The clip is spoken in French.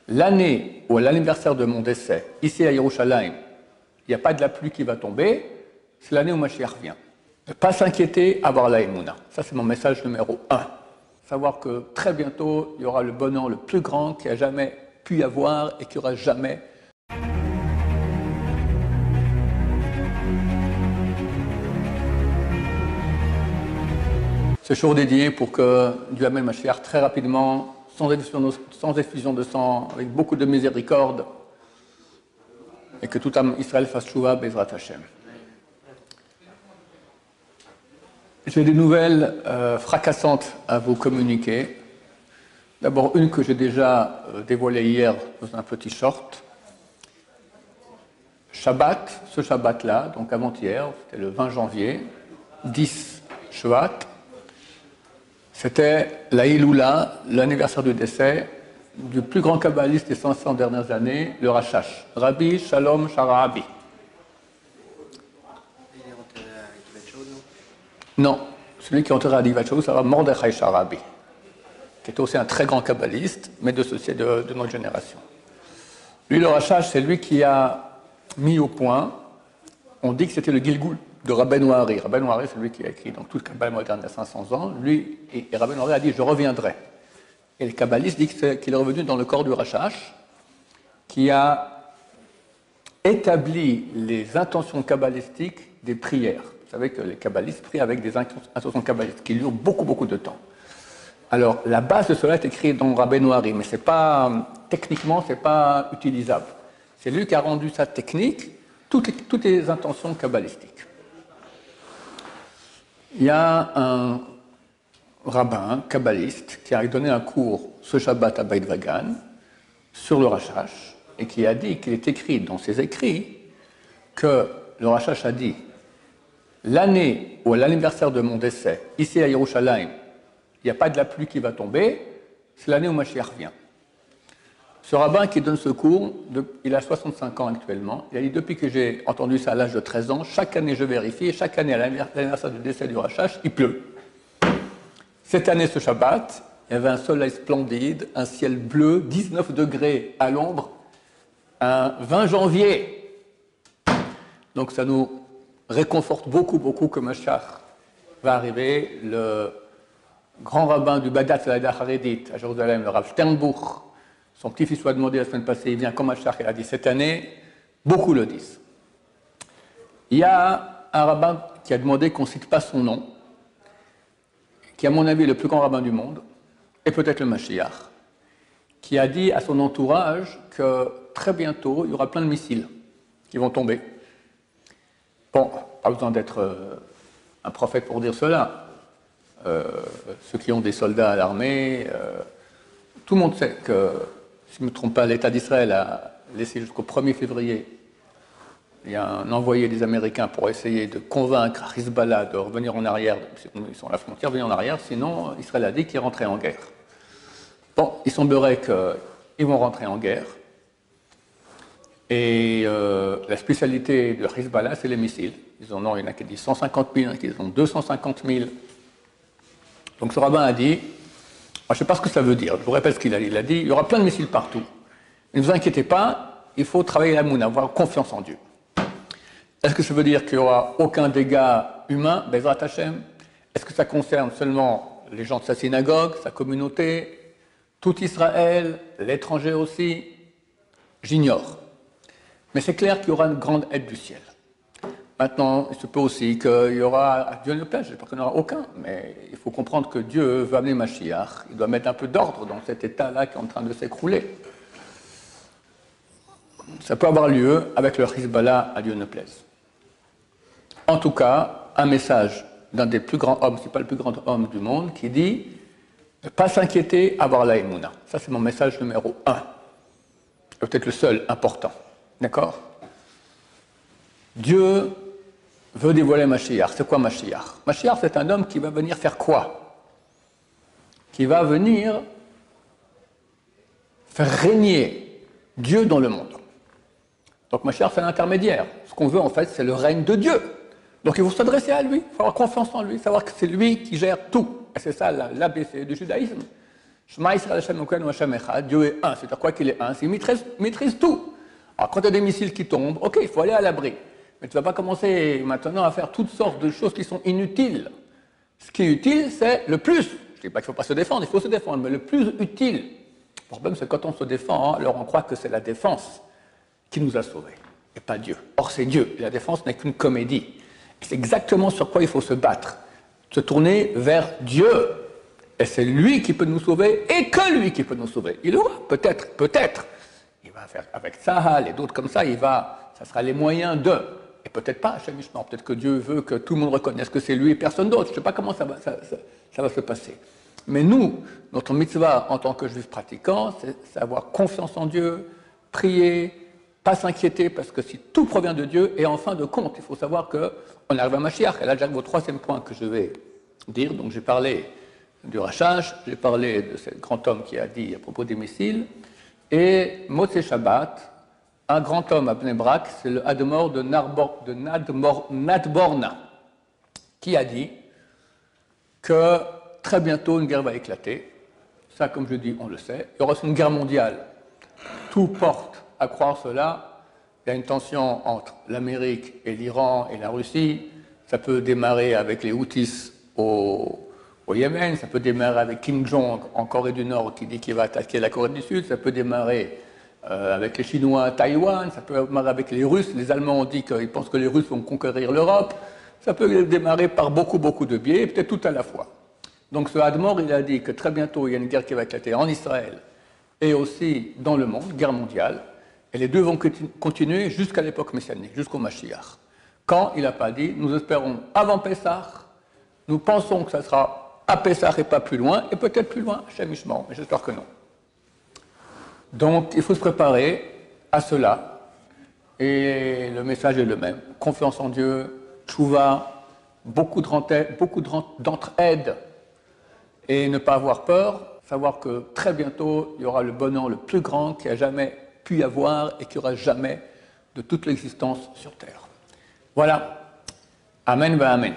l'année ou à l'anniversaire de mon décès, ici à Yerushalayim, il n'y a pas de la pluie qui va tomber, c'est l'année où Mashiach revient. Ne pas s'inquiéter, avoir la Emouna. Ça, c'est mon message numéro 1. Savoir que très bientôt, il y aura le bonheur le plus grand qu'il n'y a jamais pu y avoir et qu'il n'y aura jamais. Ce jour dédié pour que Dieu amène Mashiach très rapidement, sans effusion de sang, avec beaucoup de miséricorde, et que tout âme Israël fasse Tchouva, Bezrat Hashem. J'ai des nouvelles fracassantes à vous communiquer. D'abord une que j'ai déjà dévoilée hier dans un petit short. Shabbat, ce Shabbat-là, donc avant-hier, c'était le 20 janvier, 10 Shvat, c'était la Iloula, l'anniversaire du décès du plus grand kabbaliste des 500 dernières années, le Rashash, Rabbi Shalom Sharabi. Non, celui qui est enterré à Givat Shaul, c'est Mordechai Sharabi, qui est aussi un très grand kabbaliste, mais de notre génération. Lui, le Rashash, c'est lui qui a mis au point, on dit que c'était le Gilgul de Rabbeinu Hari. Rabbeinu Hari, c'est lui qui a écrit donc toute la Kabbale moderne il y a 500 ans. Lui, et Rabbeinu Hari a dit « je reviendrai ». Et le kabbaliste dit qu'il est revenu dans le corps du Rashash, qui a établi les intentions kabbalistiques des prières. Vous savez que les kabbalistes prient avec des intentions kabbalistiques qui durent beaucoup de temps. Alors, la base de cela est écrite dans Rabbeinu Hari, mais techniquement, ce n'est pas utilisable. C'est lui qui a rendu ça technique, toutes les intentions kabbalistiques. Il y a un rabbin kabbaliste qui a donné un cours ce Shabbat à Beit Vagan sur le Rashash et qui a dit qu'il est écrit dans ses écrits que le Rashash a dit l'année ou à l'anniversaire de mon décès, ici à Yerushalayim, il n'y a pas de la pluie qui va tomber, c'est l'année où Mashiach vient. Ce rabbin qui donne ce cours, il a 65 ans actuellement, il a dit depuis que j'ai entendu ça à l'âge de 13 ans, chaque année je vérifie, et chaque année à l'anniversaire du décès du Rashash, il pleut. Cette année, ce Shabbat, il y avait un soleil splendide, un ciel bleu, 19 degrés à l'ombre, un 20 janvier. Donc ça nous réconforte beaucoup que Mashiach va arriver. Le grand rabbin du Badat Salada Haredit à Jérusalem, le Rav Sternbuch, son petit-fils lui a demandé la semaine passée, il vient comme Mashiach, il a dit cette année, beaucoup le disent. Il y a un rabbin qui a demandé qu'on ne cite pas son nom, qui à mon avis est le plus grand rabbin du monde, et peut-être le Mashiach, qui a dit à son entourage que très bientôt, il y aura plein de missiles qui vont tomber. Bon, pas besoin d'être un prophète pour dire cela. Ceux qui ont des soldats à l'armée, tout le monde sait que, si je ne me trompe pas, l'État d'Israël a laissé jusqu'au 1er février, il y a un envoyé des Américains pour essayer de convaincre Hezbollah de revenir en arrière, ils sont à la frontière, revenir en arrière, sinon Israël a dit qu'il rentrait en guerre. Bon, il semblerait qu'ils vont rentrer en guerre, et la spécialité de Hezbollah, c'est les missiles. Il y en a qui disent 150 000, il y en a qui disent 250 000. Donc ce rabbin a dit, je ne sais pas ce que ça veut dire, je vous répète ce qu'il a dit, il a dit, il y aura plein de missiles partout. Ne vous inquiétez pas, il faut travailler la mouna, avoir confiance en Dieu. Est-ce que ça veut dire qu'il n'y aura aucun dégât humain, Bezrat Hashem? Est-ce que ça concerne seulement les gens de sa synagogue, sa communauté, tout Israël, l'étranger aussi? J'ignore. Mais c'est clair qu'il y aura une grande aide du ciel. Maintenant, il se peut aussi qu'il y aura, Dieu ne plaise, j'espère qu'il n'y en aura aucun, mais il faut comprendre que Dieu veut amener Mashiach, il doit mettre un peu d'ordre dans cet état-là qui est en train de s'écrouler. Ça peut avoir lieu avec le Hezbollah, à Dieu ne plaise. En tout cas, un message d'un des plus grands hommes, si pas le plus grand homme du monde, qui dit ne pas s'inquiéter, avoir la Emouna. Ça, c'est mon message numéro 1. Peut-être le seul important. D'accord? Dieu veut dévoiler Mashiach. C'est quoi Mashiach? Mashiach, c'est un homme qui va venir faire quoi? Qui va venir faire régner Dieu dans le monde. Donc Mashiach, c'est l'intermédiaire. Ce qu'on veut, en fait, c'est le règne de Dieu. Donc il faut s'adresser à lui, il faut avoir confiance en lui, savoir que c'est lui qui gère tout. Et c'est ça l'ABC du judaïsme. Shema Yisrael Hashem Elokeinu Hashem Echad, Dieu est un, c'est-à-dire quoi qu'il est un, il maîtrise tout. Alors quand il y a des missiles qui tombent, ok, il faut aller à l'abri. Mais tu ne vas pas commencer maintenant à faire toutes sortes de choses qui sont inutiles. Ce qui est utile, c'est le plus. Je ne dis pas qu'il ne faut pas se défendre, il faut se défendre, mais le plus utile. Le problème, c'est quand on se défend, alors on croit que c'est la défense qui nous a sauvés, et pas Dieu. Or, c'est Dieu. Et la défense n'est qu'une comédie. C'est exactement sur quoi il faut se battre. Se tourner vers Dieu. Et c'est lui qui peut nous sauver, et que lui qui peut nous sauver. Il aura, peut-être, il va faire avec Sahal et d'autres comme ça, ça sera les moyens de. Et peut-être pas, Hachem Ishmael, peut-être que Dieu veut que tout le monde reconnaisse que c'est lui et personne d'autre. Je ne sais pas comment ça va se passer. Mais nous, notre mitzvah en tant que juifs pratiquants, c'est avoir confiance en Dieu, prier, pas s'inquiéter, parce que si tout provient de Dieu, et en fin de compte, il faut savoir qu'on arrive à Mashiach. Et là, j'arrive au troisième point que je vais dire. Donc j'ai parlé du rachage, j'ai parlé de ce grand homme qui a dit à propos des missiles, et Motzei Shabbat, un grand homme à Bnei Brak, c'est le Admor de Nadborna, qui a dit que très bientôt une guerre va éclater. Ça, comme je dis, on le sait. Il y aura une guerre mondiale. Tout porte à croire cela. Il y a une tension entre l'Amérique et l'Iran et la Russie. Ça peut démarrer avec les Houthis au Yémen, ça peut démarrer avec Kim Jong en Corée du Nord qui dit qu'il va attaquer la Corée du Sud, ça peut démarrer avec les Chinois à Taïwan, ça peut démarrer avec les Russes. Les Allemands ont dit qu'ils pensent que les Russes vont conquérir l'Europe. Ça peut démarrer par beaucoup de biais, peut-être tout à la fois. Donc ce Admor, il a dit que très bientôt, il y a une guerre qui va éclater en Israël et aussi dans le monde, guerre mondiale, et les deux vont continuer jusqu'à l'époque messianique, jusqu'au Mashiach. Quand il n'a pas dit, nous espérons avant Pessah, nous pensons que ça sera à Pessah et pas plus loin, et peut-être plus loin, chez Mishmor, mais j'espère que non. Donc il faut se préparer à cela, et le message est le même. Confiance en Dieu, tchouva, beaucoup d'entraide, et ne pas avoir peur, savoir que très bientôt, il y aura le bonheur le plus grand qu'il n'y a jamais pu y avoir et qu'il n'y aura jamais de toute l'existence sur Terre. Voilà. Amen, va amen.